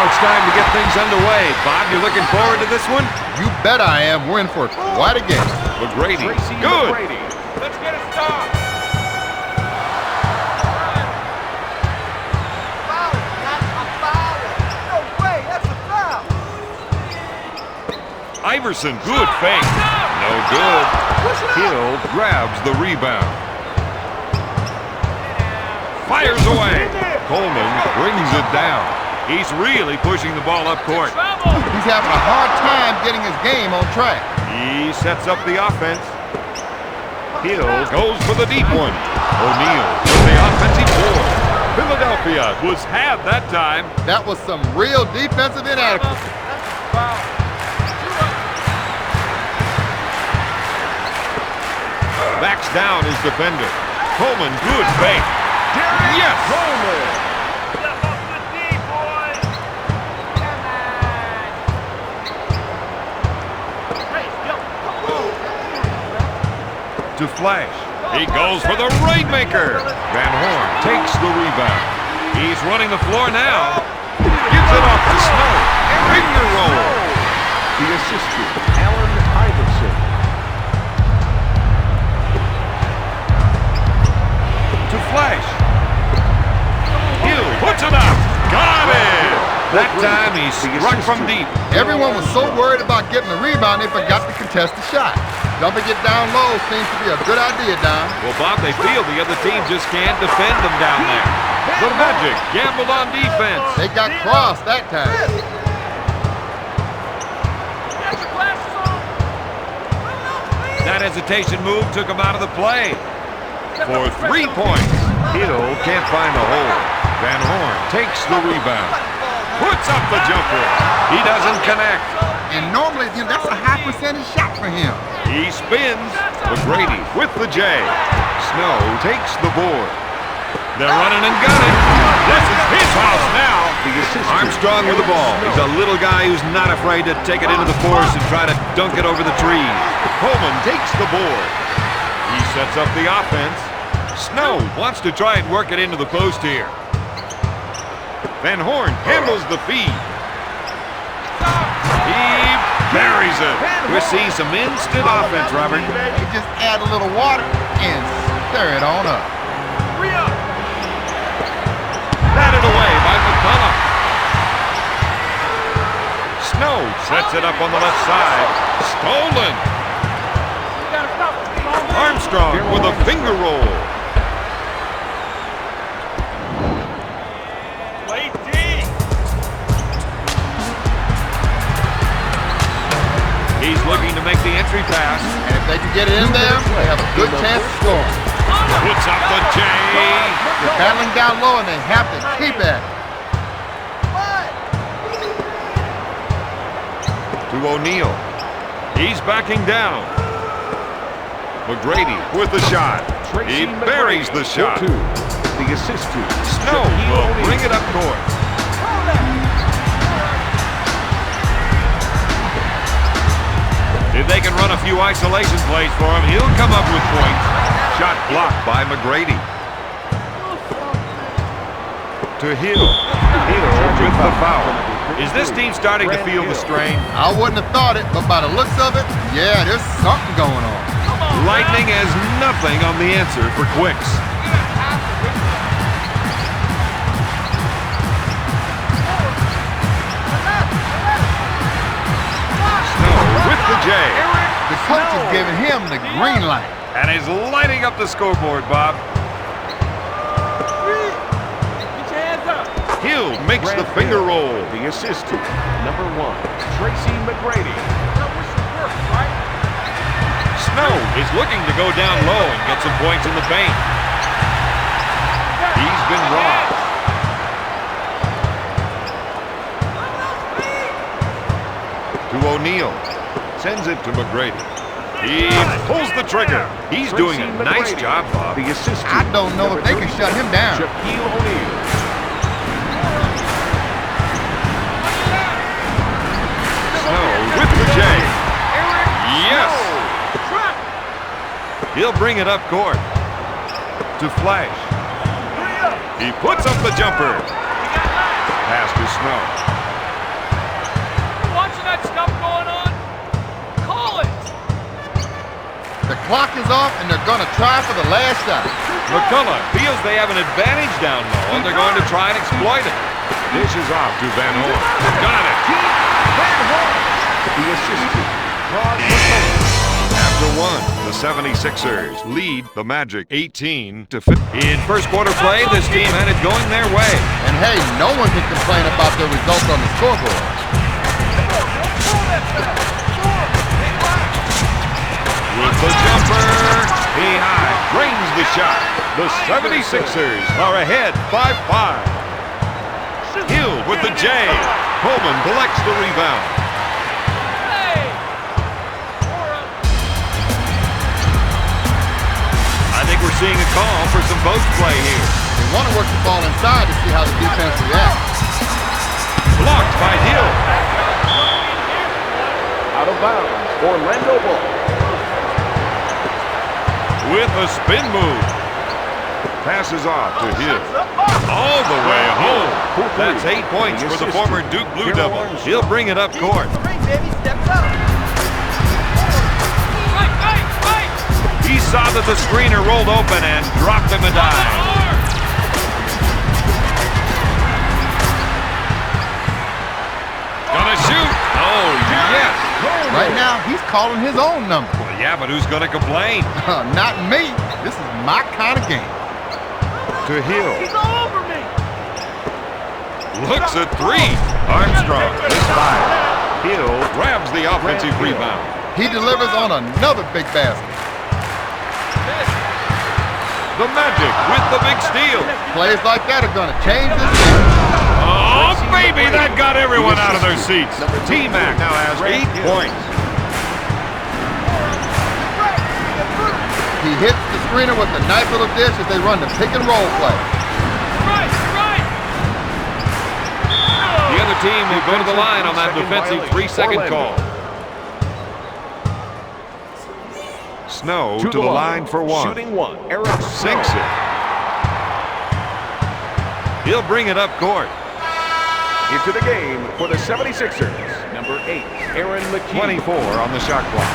Now it's time to get things underway. Bob, you looking forward to this one? You bet I am. We're in for quite a game. McGrady. Good. Let's get a stop. Foul. That's a foul. No way. That's a foul. Iverson, good fake. No good. Hill grabs the rebound. Fires away. Coleman brings it down. He's really pushing the ball up court. He's having a hard time getting his game on track. He sets up the offense. Hill goes for the deep one. O'Neal with the offensive board. Philadelphia was had that time. That was some real defensive inadequacy. Backs down his defender. Coleman, good fake. Yes! Coleman. To Flash. He goes for the rainmaker. Van Horn takes the rebound. He's running the floor now. Gives it off to Snow. Finger roll. The assist to Allen Iverson. To Flash. Hill puts it up. Got it. That time he struck from deep. Everyone was so worried about getting the rebound, they forgot to contest the shot. Dumping it down low seems to be a good idea, Don. Well, Bob, they feel the other team just can't defend them down there. The Magic gambled on defense. They got crossed that time. That hesitation move took him out of the play. For 3 points, Hill can't find the hole. Van Horn takes the rebound. Puts up the jumper. He doesn't connect. And normally, that's a high percentage shot for him. He spins. McGrady with the J. Snow takes the board. They're running and gunning. This is his house now. Armstrong with the ball. He's a little guy who's not afraid to take it into the force and try to dunk it over the trees. Coleman takes the board. He sets up the offense. Snow wants to try and work it into the post here. Van Horn handles the feed. He buries it. We're seeing some instant offense, Robert. You just add a little water and stir it on up. Batted away by McCullough. Snow sets it up on the left side. Stolen. Armstrong with a finger roll. He's looking to make the entry pass. And if they can get it in there, they have a good chance of scoring. Puts up the J. They're battling down low and they have to keep at it. To O'Neal. He's backing down. McGrady with the shot. He buries the shot. The assist to Snow will bring it up court. If they can run a few isolation plays for him, he'll come up with points. Shot blocked by McGrady. To Hill. Hill with the foul. Is this team starting to feel the strain? I wouldn't have thought it, but by the looks of it, yeah, there's something going on. Lightning has nothing on the answer for Quicks. J. The coach is giving him the green light. And he's lighting up the scoreboard, Bob. Hill makes the finger roll. The assist to number 1, Tracy McGrady. Snow is looking to go down low and get some points in the paint. He's been robbed. To O'Neal. Sends it to McGrady. He pulls the trigger. He's doing a nice job, Bob. The assist. I don't know if they can shut him down. Snow with the J. Yes. He'll bring it up court. To Flash. He puts up the jumper. Pass to Snow. clock is off, and they're going to try for the last shot. McCullough feels they have an advantage down low, and they're going to try and exploit it. Dishes off to Van Horn. Got it. Van Horn. The assistant. After one, the 76ers lead the Magic 18 to 15. In first quarter play, this team had it going their way. And hey, no one can complain about their results on the scoreboard. With the jumper, he high, drains the shot. The 76ers are ahead 5-5. Hill with the J. Coleman collects the rebound. I think we're seeing a call for some post play here. They want to work the ball inside to see how the defense reacts. Blocked by Hill. Out of bounds. Orlando ball. With a spin move. Passes off to Hill. All the way home. That's 8 points for the former Duke Blue Devil. He'll bring it up court. He saw that the screener rolled open and dropped him a dime. Gonna shoot. Oh, yes. Right now, he's calling his own number. Well, yeah, but who's gonna complain? Not me. This is my kind of game. To Hill. He's all over me. Looks at three. Armstrong is fired. Hill grabs the offensive rebound. He delivers on another big basket. The Magic with the big steal. Plays like that are going to change this game. Oh, baby, that got everyone out of their seats. T-Mac now has 8 points. He hits the screener with a nice little dish as they run the pick and roll play. The other team will go to the line on that defensive 3-second call. Snow to the line for one. Shooting one. Eric Sinks it. He'll bring it up court. Into the game for the 76ers. Number 8, Aaron McKee. 24 on the shot clock.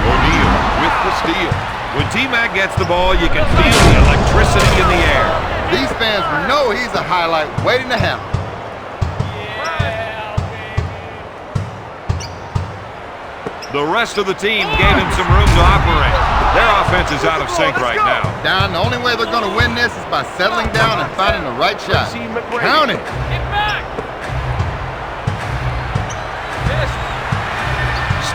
O'Neal with the steal. When T-Mac gets the ball, you can feel the electricity in the air. These fans know he's a highlight waiting to happen. The rest of the team gave him some room to operate. Their offense is out of sync right now. Don, the only way they're going to win this is by settling down and finding the right shot. Count it.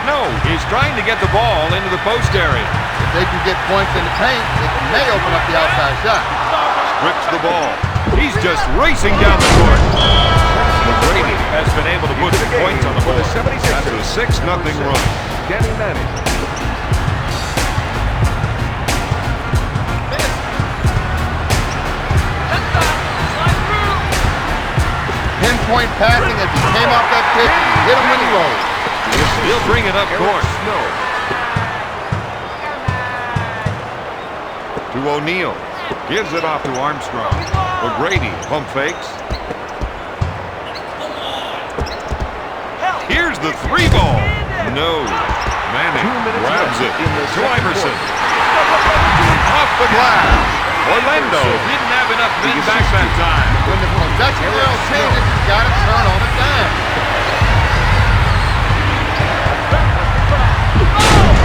Snow is trying to get the ball into the post area. If they can get points in the paint, it may open up the outside shot. Strips the ball. He's just racing down the court. Brady has been able to put some points on the board. That's a 6-0 run. Danny Manning. Pinpoint passing as he came off that pick and hit him when he rolled. He'll bring it up court. To O'Neal. Gives it off to Armstrong. O'Grady pump fakes. Here's the 3-ball. No. Manning grabs it to Iverson. Off the glass. Orlando didn't have enough men back that time. When the possession arrow changes, you got to turn on a dime.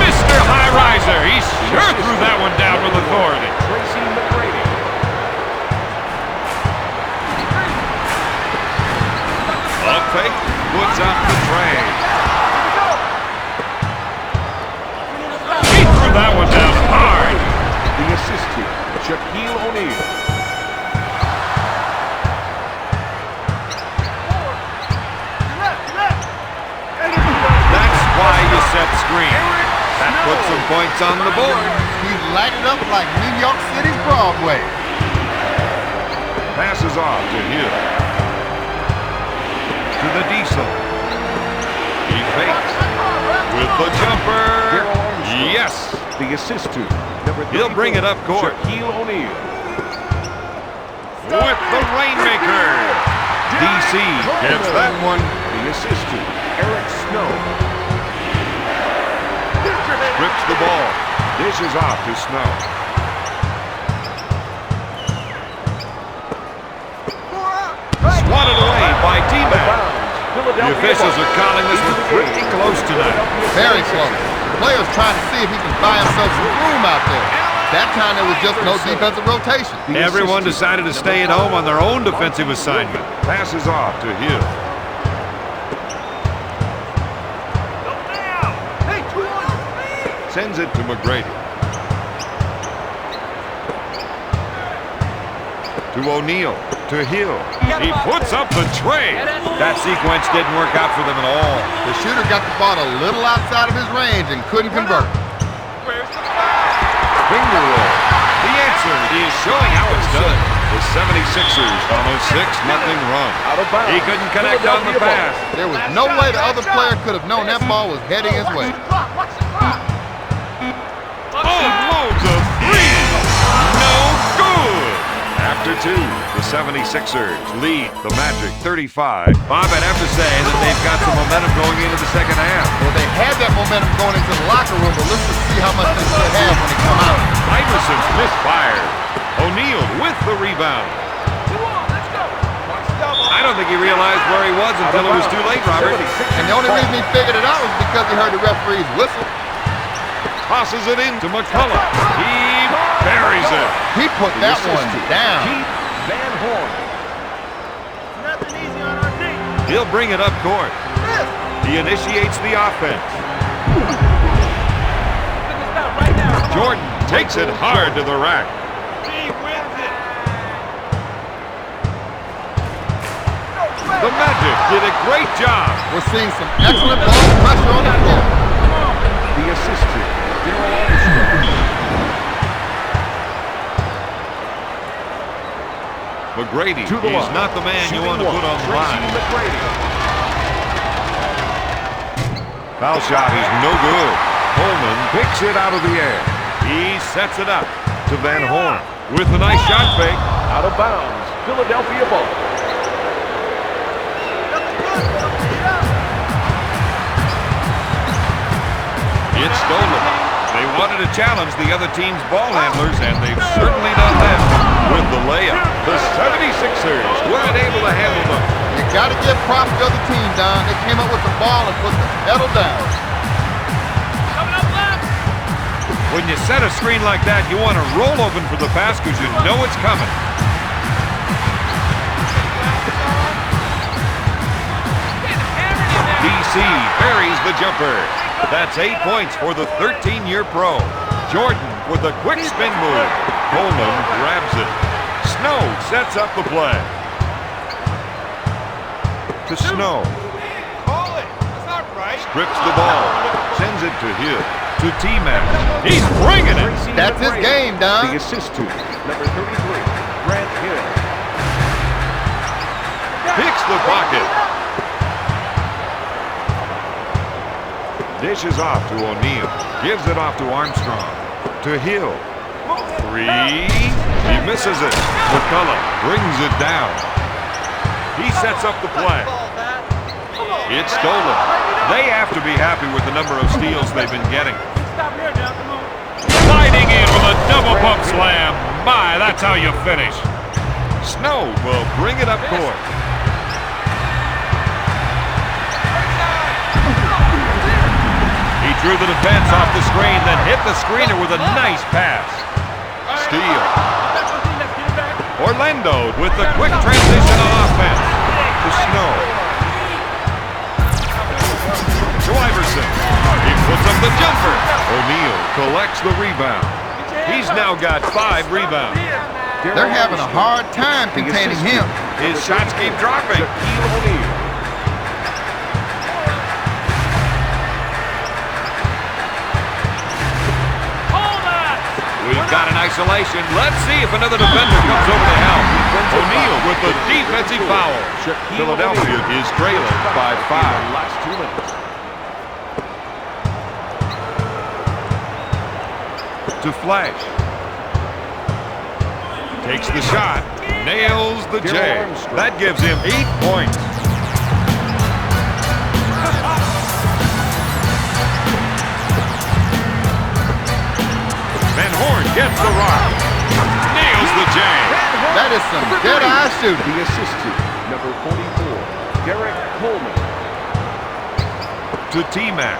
Mr. High Riser, he sure threw that one down with authority. Up fake, puts up the tray. He threw that one down hard. The assist to Shaquille O'Neal. That's why you set screen. That puts some points on the board. He's lighted up like New York City's Broadway. Passes off to Hill. To the Diesel. He fakes. With the jumper. Yes. The assist to number 34. He'll bring it up court. Shaquille O'Neal. With the rainmaker. DC gets that one. The assist to Eric Snow. Strips the ball. Dishes off to Snow. Swatted away by T-Mac. The officials are calling this one pretty close tonight. Very close. The player's trying to see if he can buy himself some room out there. That time there was just no defensive rotation. Everyone decided to stay at home on their own defensive assignment. Passes off to Hill. Sends it to McGrady. To O'Neal. To Hill. He puts up the tray. That sequence didn't work out for them at all. The shooter got the ball a little outside of his range and couldn't convert. Finger roll. The answer is showing how it's done. The 76ers on a 6-0 run. He couldn't connect on the pass. There was no way the other player could have known that ball was heading his way. Oh, loads of threes. No good. After two, the 76ers lead the Magic 35. Bob, I'd have to say that they've got some momentum going into the second half. Well, they had that momentum going into the locker room, but let's just see how much they still have when they come out. Iverson misfired. O'Neal with the rebound. I don't think he realized where he was until it was too late, Robert. And the only reason he figured it out was because he heard the referee's whistle. Tosses it into McCullough. He buries it. He put that one down. Van Horn. Nothing easy on our team. He'll bring it up court. He initiates the offense. Jordan takes it hard to the rack. He wins it. The Magic did a great job. We're seeing some excellent ball pressure on the floor. The assist to Daryl. McGrady is not the man you want to put on the line. Foul shot is no good. Coleman picks it out of the air. He sets it up to Van Horn with a nice shot fake. Out of bounds. Philadelphia ball. It's stolen. They wanted to challenge the other team's ball handlers, and they've certainly done that with the layup. The 76ers weren't able to handle them. You got to give props to the other team, Don. They came up with the ball and put the pedal down. Coming up left. When you set a screen like that, you want to roll open for the pass because you know it's coming. DC buries the jumper. That's 8 points for the 13-year pro. Jordan with a quick spin move. Coleman grabs it. Snow sets up the play. To Snow. Call it. That's not right. Strips the ball. Sends it to Hill. To T-Mac. He's bringing it. That's his game, Don. The assist to number 33, Grant Hill. Picks the pocket. Dishes off to O'Neal. Gives it off to Armstrong. To Hill. Three. He misses it. McCullough brings it down. He sets up the play. It's stolen. They have to be happy with the number of steals they've been getting. Stop here now. Come on. Sliding in with a double pump slam. My, that's how you finish. Snow will bring it up court. He drew the defense off the screen, then hit the screener with a nice pass. Steal. Orlando with the quick transition on offense. To Snow. To Iverson. He puts up the jumper. O'Neal collects the rebound. He's now got 5 rebounds. They're having a hard time containing him. His shots keep dropping. We've got an isolation. Let's see if another defender comes over to help. O'Neal with the defensive foul. Philadelphia is trailing by 5. Last 2 minutes. To Flash. Takes the shot. Nails the J. That gives him 8 points. Van Horn gets the rock. Nails the J. That is some dead-eye shooting. The assist to number 44, Derek Coleman. To T-Mac.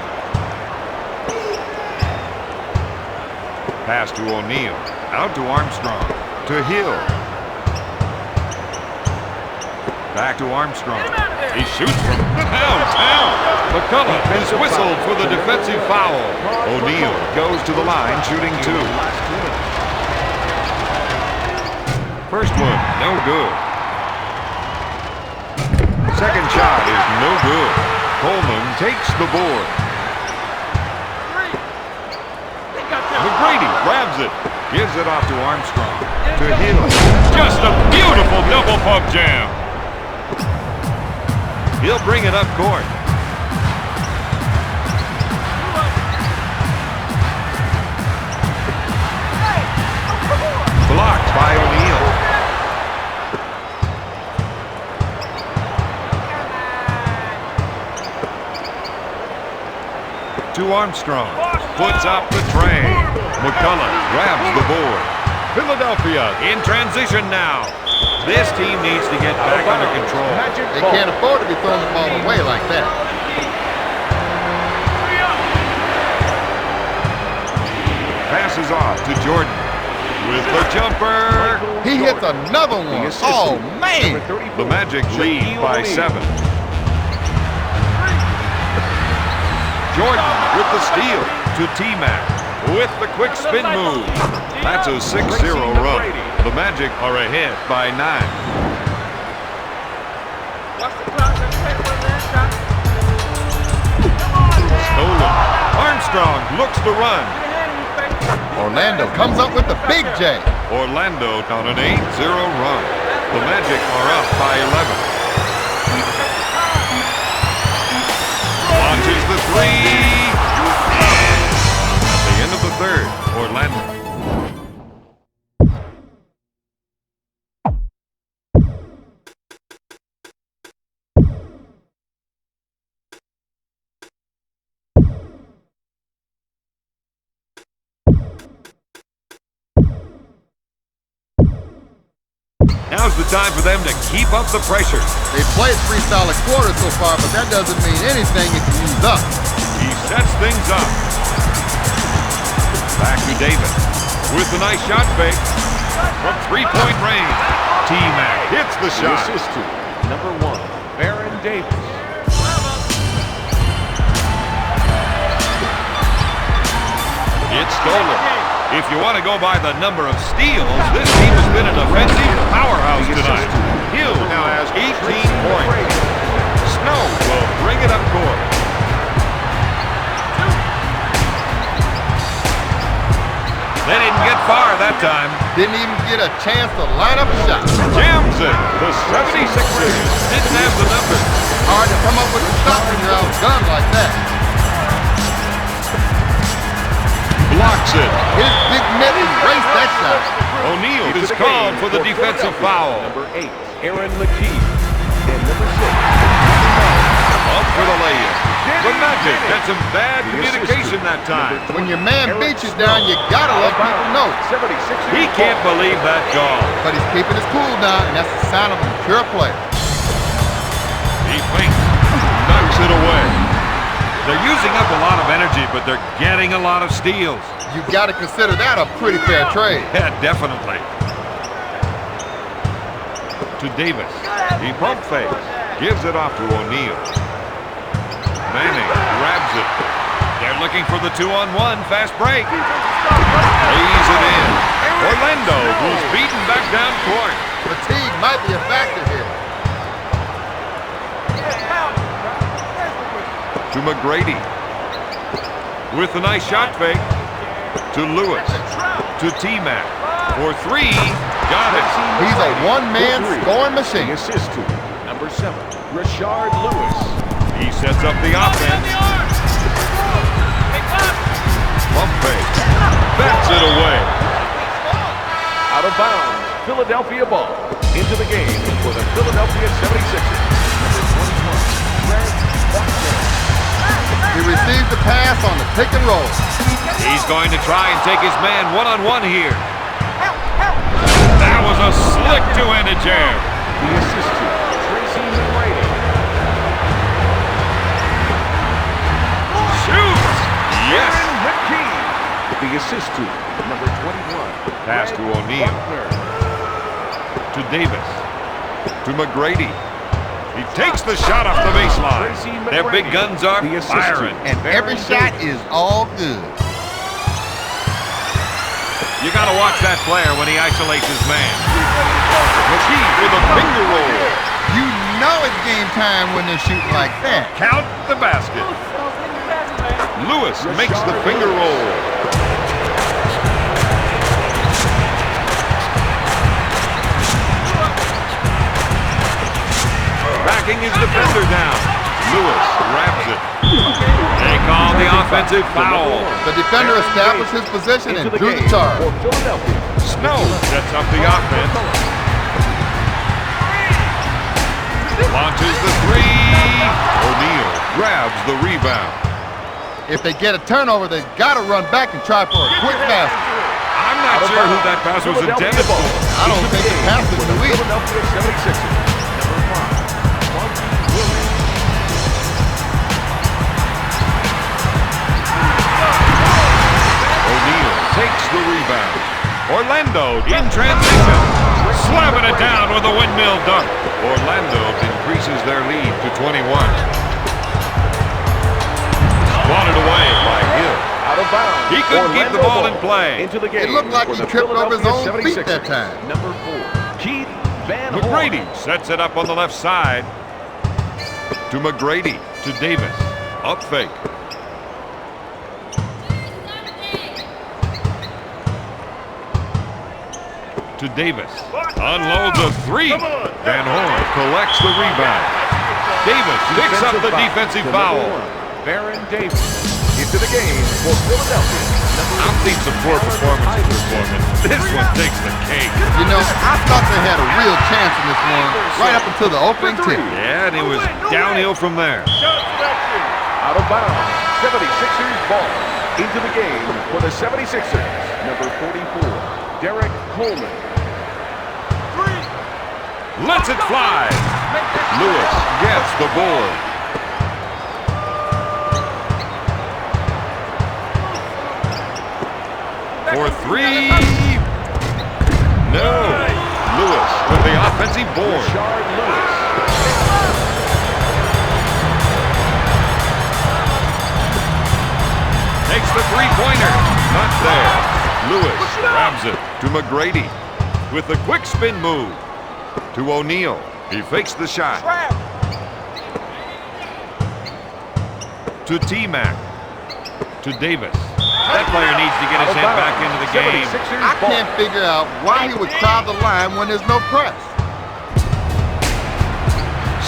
Pass to O'Neal. Out to Armstrong. To Hill. Back to Armstrong. He shoots from downtown. McCullough is whistled for the defensive foul. O'Neal goes to the line, shooting 2. First one, no good. Second shot is no good. Coleman takes the board. McGrady grabs it. Gives it off to Armstrong. To Hill. Just a beautiful double pump jam. He'll bring it up court. Blocked by O'Neal. To Armstrong. Puts up the tray. McCullough grabs the board. Philadelphia in transition now. This team needs to get back under control. They can't afford to be throwing the ball away like that. Passes off to Jordan. With the jumper. He hits another one. Oh, man. The Magic lead by 7. Jordan with the steal to T-Mac with the quick spin move. That's a 6-0 run. The Magic are ahead by 9. Stolen. Armstrong looks to run. Orlando comes up with the big J. Orlando on an 8-0 run. The Magic are up by 11. Launches the 3. At the end of the third, Orlando. Now's the time for them to keep up the pressure. They played 3 solid quarters so far, but that doesn't mean anything if you use up. He sets things up. Back to Davis with a nice shot fake from 3-point range. T-Mac hits the shot. Assist to number 1, Baron Davis. It's stolen. If you want to go by the number of steals, this team has been an offensive powerhouse tonight. Hill now has 18 points. Snow will bring it up court. They didn't get far that time. Didn't even get a chance to line up a shot. Jams it. The 76ers didn't have the numbers. Hard to come up with a shot when you're outgunned like that. Blocks it. His big net erased that shot. O'Neal is called for the defensive foul. Number 8, Aaron McKee. And number 6, Up for the layup. The Magic had some bad communication that time. When your man beats you down, you gotta let people know. He can't believe that call. But he's keeping his cool down, and that's a sign of a mature player. He fakes, knocks it away. They're using up a lot of energy, but they're getting a lot of steals. You gotta consider that a pretty fair trade. Yeah, definitely. To Davis. He pump fakes. Gives it off to O'Neal. Manning grabs it. They're looking for the 2-on-1 fast break. Lays it in. Orlando was beaten back down court. Fatigue might be a factor here. To McGrady. With a nice shot fake. To Lewis. To T-Mac. For 3. Got it. He's a one-man scoring machine. The assist to number 7, Rashard Lewis. He sets up the offense. Pump fake. Bats it away. Out of bounds. Philadelphia ball. Into the game for the Philadelphia 76ers. Number 21, He receives the pass on the pick and roll. He's going to try and take his man one-on-one here. That was a slick two-handed jam. the assist to Tracy McGrady. Shoots! Yes! Aaron McKee. The assist to number 21. Pass to O'Neal. To Davis. To McGrady. He takes the shot off the baseline. Their big guns are firing. And every shot is all good. You got to watch that player when he isolates his man. McKee with a finger roll. You know it's game time when they're shooting like that. Count the basket. Lewis makes the finger roll. Backing his defender down. Lewis grabs it. They call the offensive foul. The defender established his position and drew the charge. Snow sets up the offense. Launches the three. O'Neal grabs the rebound. If they get a turnover, they've got to run back and try for a quick basket. I'm not sure who that pass was intended for. I don't think the pass is the weak. O'Neal takes the rebound. Orlando in transition. Slamming it down with a windmill dunk. Orlando increases their lead to 21. Swatted away by Hill. Out of bounds. He couldn't keep the ball in play. Into the game. It looked like he tripped over his own feet that time. Number 4, Keith Van McGrady Horn. sets it up on the left side. To McGrady. To Davis. Up fake. To Davis. Unloads a three. Van Horn collects the rebound. Davis picks up the defensive foul. Baron Davis into the game for Philadelphia. I've seen some poor performances before, but this one takes the cake. You know, I thought they had a real chance in this one right up until the opening tip. Yeah, and it was downhill from there. Out of bounds. 76ers ball into the game for the 76ers. Number 44, Derek Coleman. Lets it fly. Lewis gets the board. For three. No. Lewis with the offensive board. Richard Lewis. Takes the three-pointer. Not there. Lewis grabs it to McGrady with the quick spin move. To O'Neal. He fakes the shot. To T-Mac. To Davis. That player needs to get his head back into the game. I can't figure out why he would crowd the line when there's no press.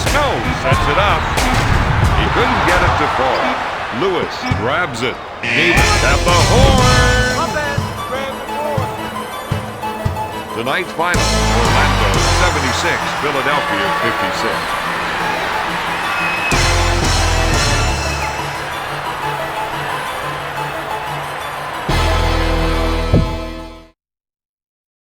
Snow sets it up. He couldn't get it to fall. Lewis grabs it. Davis at the horn. Tonight's final, Orlando 76, Philadelphia 56.